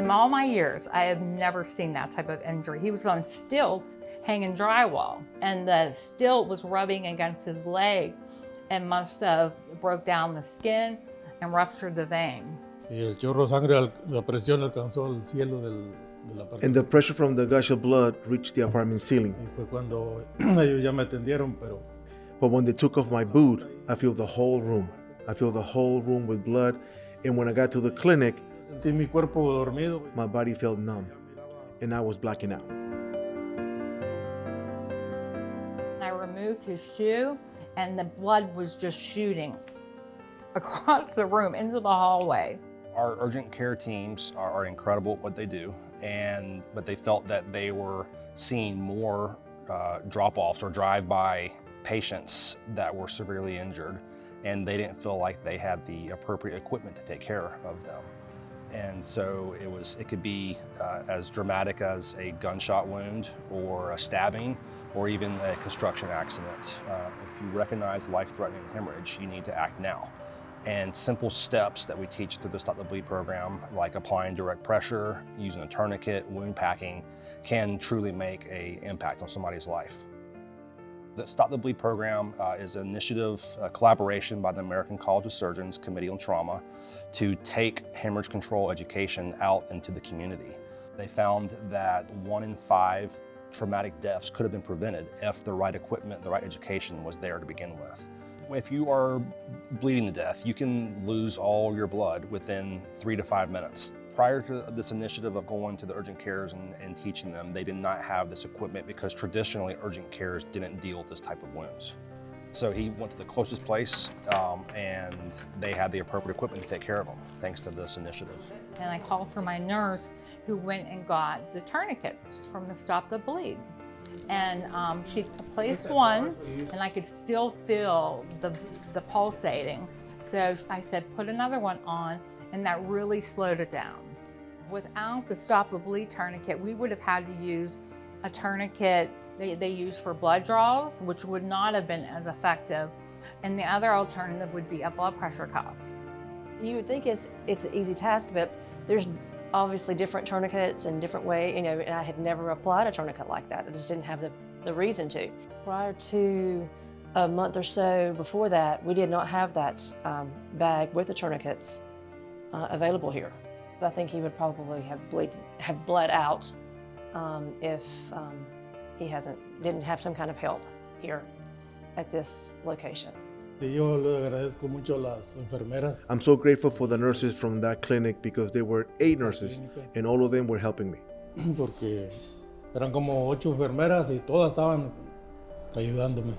In all my years, I have never seen that type of injury. He was on stilts hanging drywall, and the stilt was rubbing against his leg and must have broke down the skin and ruptured the vein. Y el chorro de sangre, la presión alcanzó el cielo del apartamento. And the pressure from the gush of blood reached the apartment ceiling. Y fue cuando ellos ya me atendieron, pero But when they took off my boot, I feel the whole room. I feel the whole room with blood. And when I got to the clinic, sentí mi cuerpo dormido. my body felt numb and I was blacking out. I removed his shoe, and the blood was just shooting across the room into the hallway. Our urgent care teams are incredible at what they do, but they felt that they were seeing more drop-offs or drive-by patients that were severely injured, and they didn't feel like they had the appropriate equipment to take care of them. And so it could be as dramatic as a gunshot wound or a stabbing or even a construction accident. If you recognize life-threatening hemorrhage, you need to act now. And simple steps that we teach through the Stop the Bleed program, like applying direct pressure, using a tourniquet, wound packing, can truly make an impact on somebody's life. The Stop the Bleed program is an initiative, a collaboration by the American College of Surgeons Committee on Trauma to take hemorrhage control education out into the community. They found that 1 in 5 traumatic deaths could have been prevented if the right equipment, the right education was there to begin with. If you are bleeding to death, you can lose all your blood within 3 to 5 minutes. Prior to this initiative of going to the urgent cares and teaching them, they did not have this equipment because traditionally urgent cares didn't deal with this type of wounds. So he went to the closest place and they had the appropriate equipment to take care of him, thanks to this initiative. And I called for my nurse, who went and got the tourniquets from the Stop the Bleed. And she placed one, and I could still feel the pulsating. So I said, put another one on, and that really slowed it down. Without the Stop the Bleed tourniquet, we would have had to use a tourniquet they use for blood draws, which would not have been as effective. And the other alternative would be a blood pressure cuff. You would think it's an easy task, but there's obviously different tourniquets and different way, and I had never applied a tourniquet like that. I just didn't have the reason to. Prior to a month or so before that, we did not have that bag with the tourniquets available here. I think he would probably have bled out if he didn't have some kind of help here at this location. Yo le agradezco mucho a las enfermeras. I'm so grateful for the nurses from that clinic because there were 8 nurses and all of them were helping me. Porque eran como 8 enfermeras y todas estaban ayudándome.